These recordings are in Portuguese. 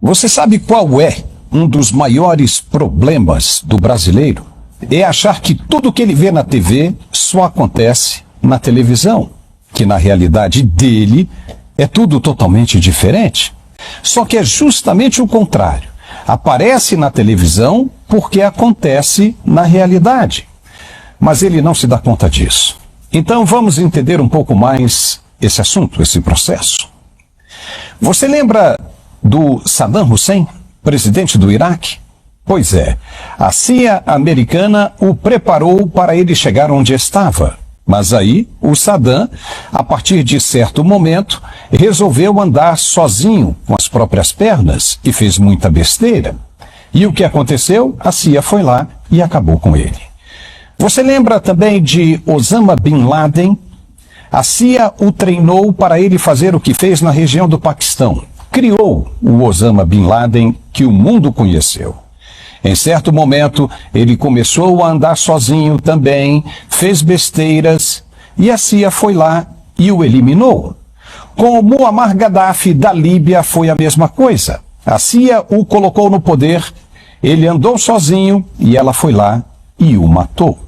Você sabe qual é um dos maiores problemas do brasileiro? É achar que tudo que ele vê na TV só acontece na televisão, que na realidade dele é tudo totalmente diferente. Só que é justamente o contrário. Aparece na televisão porque acontece na realidade. Mas ele não se dá conta disso. Então vamos entender um pouco mais esse assunto, esse processo. Você lembra do Saddam Hussein, presidente do Iraque? Pois é, a CIA americana o preparou para ele chegar onde estava. Mas aí, o Saddam, a partir de certo momento, resolveu andar sozinho com as próprias pernas e fez muita besteira. E o que aconteceu? A CIA foi lá e acabou com ele. Você lembra também de Osama Bin Laden? A CIA o treinou para ele fazer o que fez na região do Paquistão. Criou o Osama Bin Laden que o mundo conheceu. Em certo momento, ele começou a andar sozinho também, fez besteiras, e a CIA foi lá e o eliminou. Com o Muammar Gaddafi da Líbia foi a mesma coisa. A CIA o colocou no poder, ele andou sozinho e ela foi lá e o matou.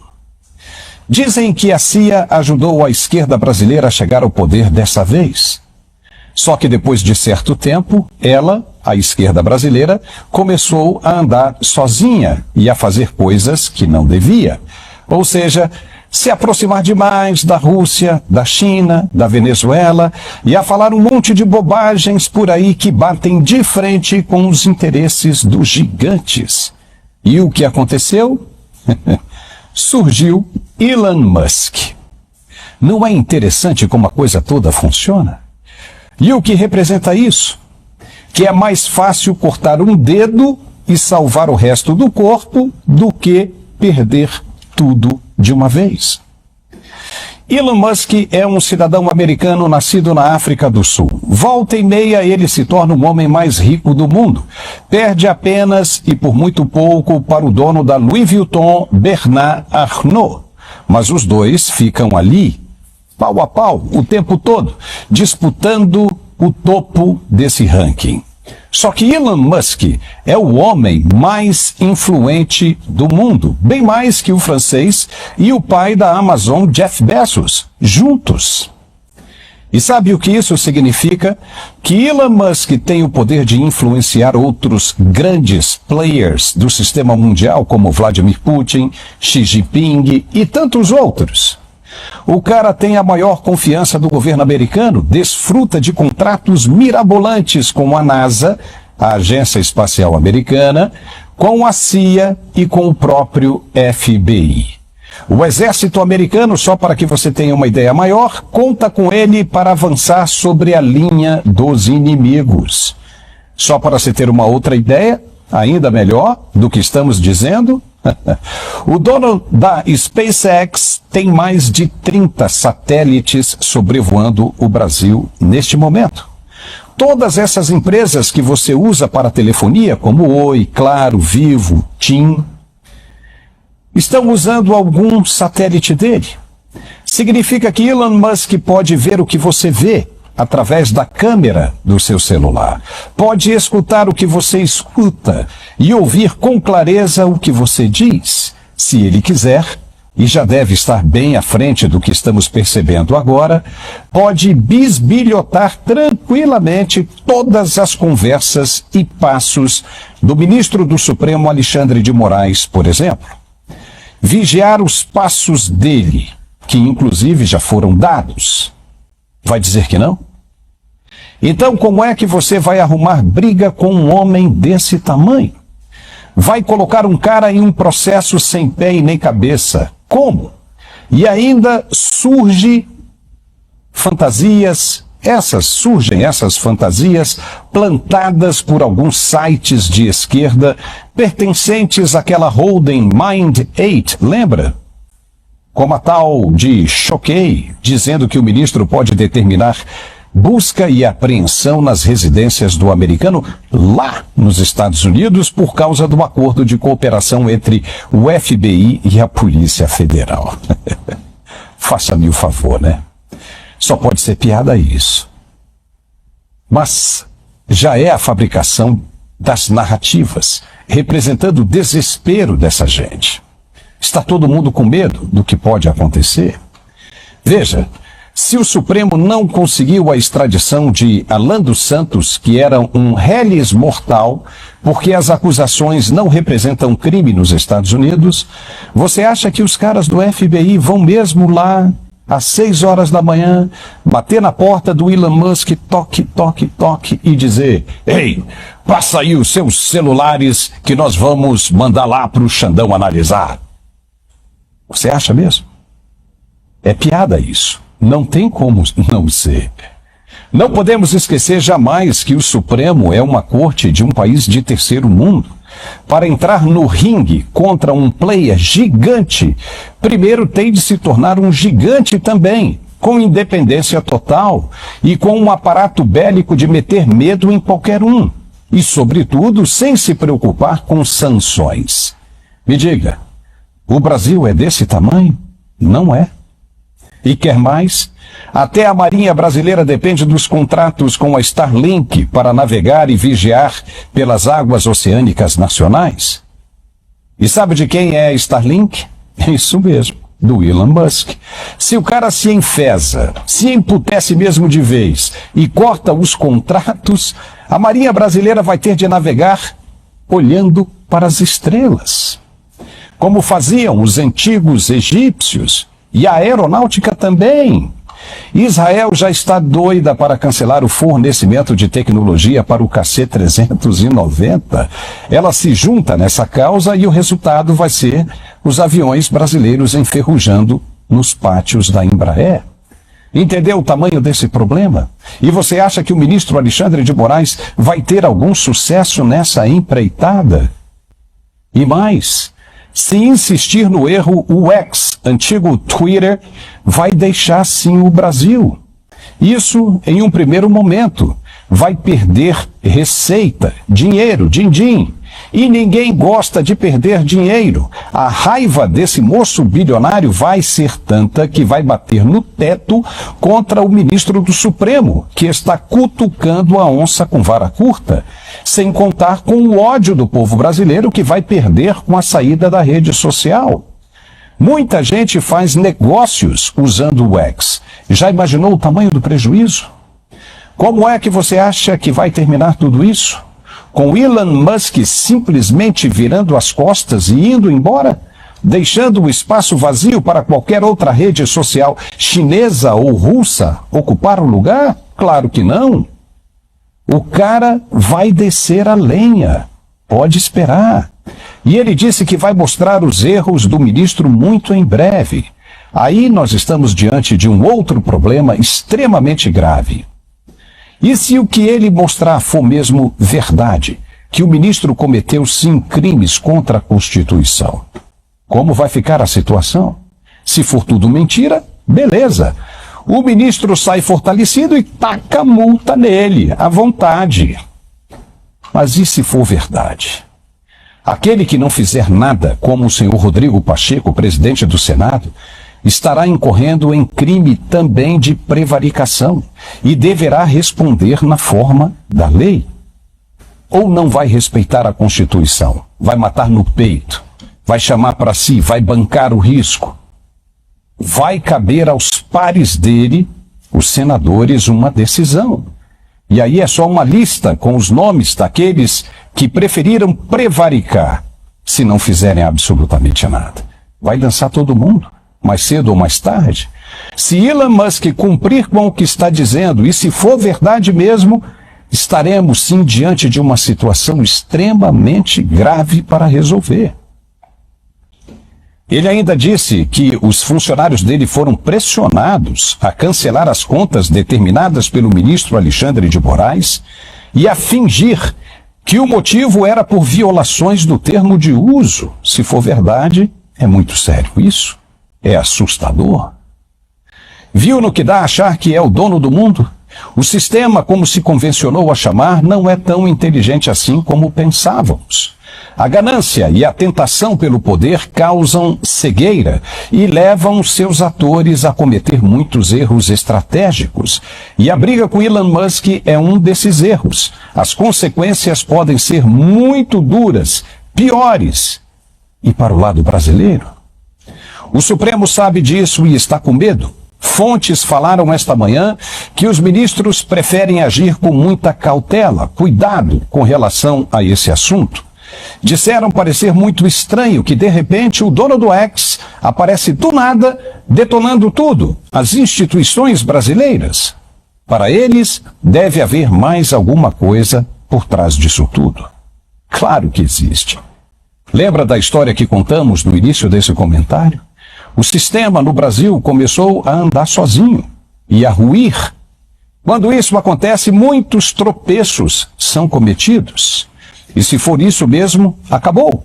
Dizem que a CIA ajudou a esquerda brasileira a chegar ao poder dessa vez. Só que depois de certo tempo, ela, a esquerda brasileira, começou a andar sozinha e a fazer coisas que não devia. Ou seja, se aproximar demais da Rússia, da China, da Venezuela e a falar um monte de bobagens por aí que batem de frente com os interesses dos gigantes. E o que aconteceu? Surgiu Elon Musk. Não é interessante como a coisa toda funciona? E o que representa isso? Que é mais fácil cortar um dedo e salvar o resto do corpo do que perder tudo de uma vez. Elon Musk é um cidadão americano nascido na África do Sul. Volta e meia ele se torna o homem mais rico do mundo. Perde apenas e por muito pouco para o dono da Louis Vuitton, Bernard Arnault. Mas os dois ficam ali, pau a pau, o tempo todo, disputando o topo desse ranking. Só que Elon Musk é o homem mais influente do mundo, bem mais que o francês e o pai da Amazon, Jeff Bezos, juntos. E sabe o que isso significa? Que Elon Musk tem o poder de influenciar outros grandes players do sistema mundial, como Vladimir Putin, Xi Jinping e tantos outros. O cara tem a maior confiança do governo americano, desfruta de contratos mirabolantes com a NASA, a Agência Espacial Americana, com a CIA e com o próprio FBI. O exército americano, só para que você tenha uma ideia maior, conta com ele para avançar sobre a linha dos inimigos. Só para se ter uma outra ideia, ainda melhor do que estamos dizendo, o dono da SpaceX tem mais de 30 satélites sobrevoando o Brasil neste momento. Todas essas empresas que você usa para telefonia, como Oi, Claro, Vivo, TIM, estão usando algum satélite dele. Significa que Elon Musk pode ver o que você vê através da câmera do seu celular. Pode escutar o que você escuta e ouvir com clareza o que você diz, se ele quiser, e já deve estar bem à frente do que estamos percebendo agora, pode bisbilhotar tranquilamente todas as conversas e passos do ministro do Supremo Alexandre de Moraes, por exemplo. Vigiar os passos dele, que inclusive já foram dados. Vai dizer que não? Então, como é que você vai arrumar briga com um homem desse tamanho? Vai colocar um cara em um processo sem pé e nem cabeça. Como? E ainda surgem fantasias plantadas por alguns sites de esquerda pertencentes àquela holding Mind 8, lembra? Como a tal de Choquei, dizendo que o ministro pode determinar busca e apreensão nas residências do americano lá nos Estados Unidos por causa do acordo de cooperação entre o FBI e a Polícia Federal. Faça-me o favor, né? Só pode ser piada isso. Mas já é a fabricação das narrativas, representando o desespero dessa gente. Está todo mundo com medo do que pode acontecer? Veja, se o Supremo não conseguiu a extradição de Alan dos Santos, que era um reles mortal, porque as acusações não representam crime nos Estados Unidos, você acha que os caras do FBI vão mesmo lá, às 6 horas da manhã, bater na porta do Elon Musk, toque, toque, toque, e dizer: ei, passa aí os seus celulares que nós vamos mandar lá para o Xandão analisar? Você acha mesmo? É piada isso. Não tem como não ser. Não podemos esquecer jamais que o Supremo é uma corte de um país de terceiro mundo. Para entrar no ringue contra um player gigante, primeiro tem de se tornar um gigante também, com independência total e com um aparato bélico de meter medo em qualquer um. E, sobretudo, sem se preocupar com sanções. Me diga, o Brasil é desse tamanho? Não é. E quer mais? Até a Marinha Brasileira depende dos contratos com a Starlink para navegar e vigiar pelas águas oceânicas nacionais. E sabe de quem é a Starlink? Isso mesmo, do Elon Musk. Se o cara se enfesa, se emputece mesmo de vez e corta os contratos, a Marinha Brasileira vai ter de navegar olhando para as estrelas, como faziam os antigos egípcios. E a aeronáutica também. Israel já está doida para cancelar o fornecimento de tecnologia para o KC-390. Ela se junta nessa causa e o resultado vai ser os aviões brasileiros enferrujando nos pátios da Embraer. Entendeu o tamanho desse problema? E você acha que o ministro Alexandre de Moraes vai ter algum sucesso nessa empreitada? E mais, se insistir no erro, o X, antigo Twitter, vai deixar sim o Brasil. Isso, em um primeiro momento, vai perder receita, dinheiro, din-din. E ninguém gosta de perder dinheiro. A raiva desse moço bilionário vai ser tanta que vai bater no teto contra o ministro do Supremo, que está cutucando a onça com vara curta, sem contar com o ódio do povo brasileiro que vai perder com a saída da rede social. Muita gente faz negócios usando o X. Já imaginou o tamanho do prejuízo? Como é que você acha que vai terminar tudo isso? Com Elon Musk simplesmente virando as costas e indo embora? Deixando o espaço vazio para qualquer outra rede social chinesa ou russa ocupar o lugar? Claro que não. O cara vai descer a lenha. Pode esperar. E ele disse que vai mostrar os erros do ministro muito em breve. Aí nós estamos diante de um outro problema extremamente grave. E se o que ele mostrar for mesmo verdade, que o ministro cometeu sim crimes contra a Constituição? Como vai ficar a situação? Se for tudo mentira, beleza. O ministro sai fortalecido e taca multa nele, à vontade. Mas e se for verdade? Aquele que não fizer nada, como o senhor Rodrigo Pacheco, presidente do Senado, estará incorrendo em crime também de prevaricação e deverá responder na forma da lei. Ou não vai respeitar a Constituição, vai matar no peito, vai chamar para si, vai bancar o risco. Vai caber aos pares dele, os senadores, uma decisão. E aí é só uma lista com os nomes daqueles que preferiram prevaricar, se não fizerem absolutamente nada. Vai lançar todo mundo, mais cedo ou mais tarde. Se Elon Musk cumprir com o que está dizendo, e se for verdade mesmo, estaremos sim diante de uma situação extremamente grave para resolver. Ele ainda disse que os funcionários dele foram pressionados a cancelar as contas determinadas pelo ministro Alexandre de Moraes e a fingir que o motivo era por violações do termo de uso. Se for verdade, é muito sério isso. É assustador. Viu no que dá a achar que é o dono do mundo? O sistema, como se convencionou a chamar, não é tão inteligente assim como pensávamos. A ganância e a tentação pelo poder causam cegueira e levam seus atores a cometer muitos erros estratégicos. E a briga com Elon Musk é um desses erros. As consequências podem ser muito duras, piores. E para o lado brasileiro? O Supremo sabe disso e está com medo. Fontes falaram esta manhã que os ministros preferem agir com muita cautela, cuidado com relação a esse assunto. Disseram parecer muito estranho que, de repente, o dono do X aparece do nada, detonando tudo, as instituições brasileiras. Para eles, deve haver mais alguma coisa por trás disso tudo. Claro que existe. Lembra da história que contamos no início desse comentário? O sistema no Brasil começou a andar sozinho e a ruir. Quando isso acontece, muitos tropeços são cometidos. E se for isso mesmo, acabou.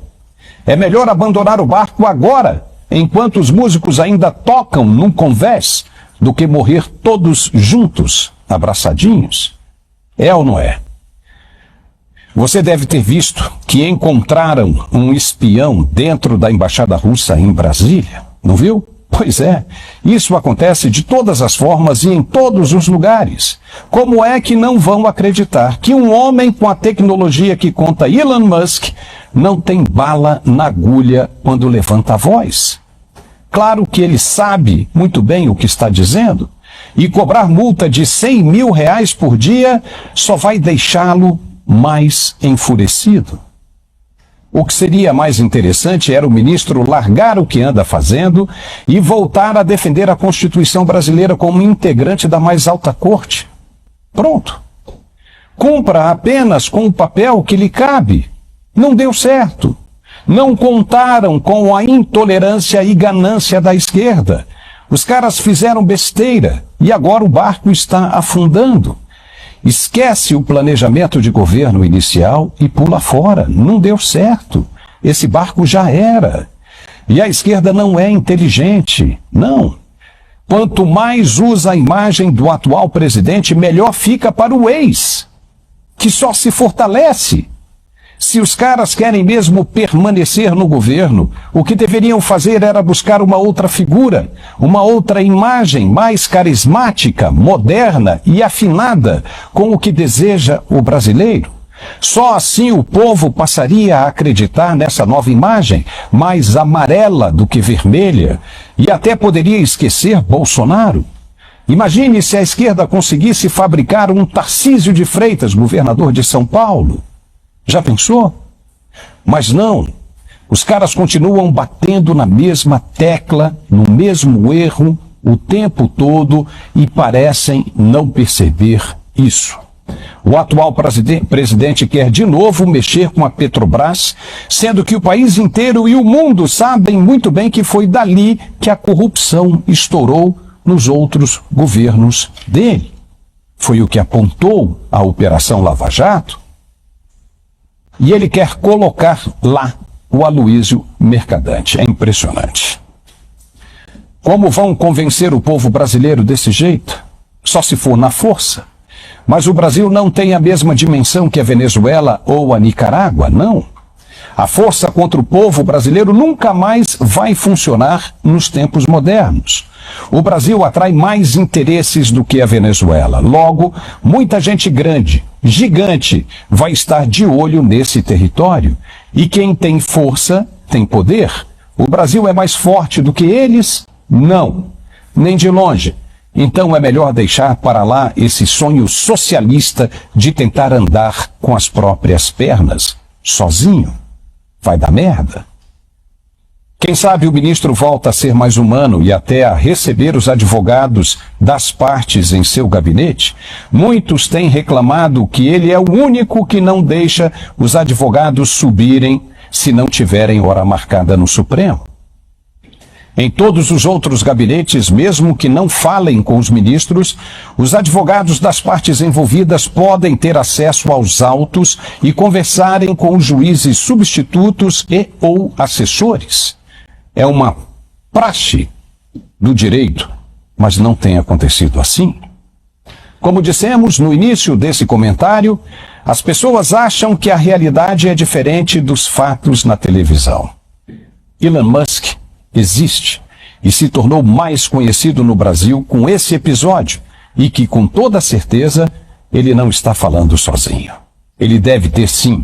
É melhor abandonar o barco agora, enquanto os músicos ainda tocam num convés, do que morrer todos juntos, abraçadinhos. É ou não é? Você deve ter visto que encontraram um espião dentro da embaixada russa em Brasília. Não viu? Pois é, isso acontece de todas as formas e em todos os lugares. Como é que não vão acreditar que um homem com a tecnologia que conta Elon Musk não tem bala na agulha quando levanta a voz? Claro que ele sabe muito bem o que está dizendo, e cobrar multa de 100 mil reais por dia só vai deixá-lo mais enfurecido. O que seria mais interessante era o ministro largar o que anda fazendo e voltar a defender a Constituição brasileira como integrante da mais alta corte. Pronto. Cumpra apenas com o papel que lhe cabe. Não deu certo. Não contaram com a intolerância e ganância da esquerda. Os caras fizeram besteira e agora o barco está afundando. Esquece o planejamento de governo inicial e pula fora. Não deu certo. Esse barco já era. E a esquerda não é inteligente. Não. Quanto mais usa a imagem do atual presidente, melhor fica para o ex, que só se fortalece. Se os caras querem mesmo permanecer no governo, o que deveriam fazer era buscar uma outra figura, uma outra imagem mais carismática, moderna e afinada com o que deseja o brasileiro. Só assim o povo passaria a acreditar nessa nova imagem, mais amarela do que vermelha, e até poderia esquecer Bolsonaro. Imagine se a esquerda conseguisse fabricar um Tarcísio de Freitas, governador de São Paulo. Já pensou? Mas não. Os caras continuam batendo na mesma tecla, no mesmo erro, o tempo todo e parecem não perceber isso. O atual presidente quer de novo mexer com a Petrobras, sendo que o país inteiro e o mundo sabem muito bem que foi dali que a corrupção estourou nos outros governos dele. Foi o que apontou a Operação Lava Jato. E ele quer colocar lá o Aloysio Mercadante. É impressionante. Como vão convencer o povo brasileiro desse jeito? Só se for na força. Mas o Brasil não tem a mesma dimensão que a Venezuela ou a Nicarágua, não. A força contra o povo brasileiro nunca mais vai funcionar nos tempos modernos. O Brasil atrai mais interesses do que a Venezuela. Logo, muita gente grande, gigante, vai estar de olho nesse território. E quem tem força, tem poder. O Brasil é mais forte do que eles? Não, nem de longe. Então é melhor deixar para lá esse sonho socialista de tentar andar com as próprias pernas, sozinho. Vai dar merda. Quem sabe o ministro volta a ser mais humano e até a receber os advogados das partes em seu gabinete? Muitos têm reclamado que ele é o único que não deixa os advogados subirem se não tiverem hora marcada no Supremo. Em todos os outros gabinetes, mesmo que não falem com os ministros, os advogados das partes envolvidas podem ter acesso aos autos e conversarem com os juízes substitutos e ou assessores. É uma praxe do direito, mas não tem acontecido assim. Como dissemos no início desse comentário, as pessoas acham que a realidade é diferente dos fatos na televisão. Elon Musk existe e se tornou mais conhecido no Brasil com esse episódio e que, com toda certeza, ele não está falando sozinho. Ele deve ter, sim,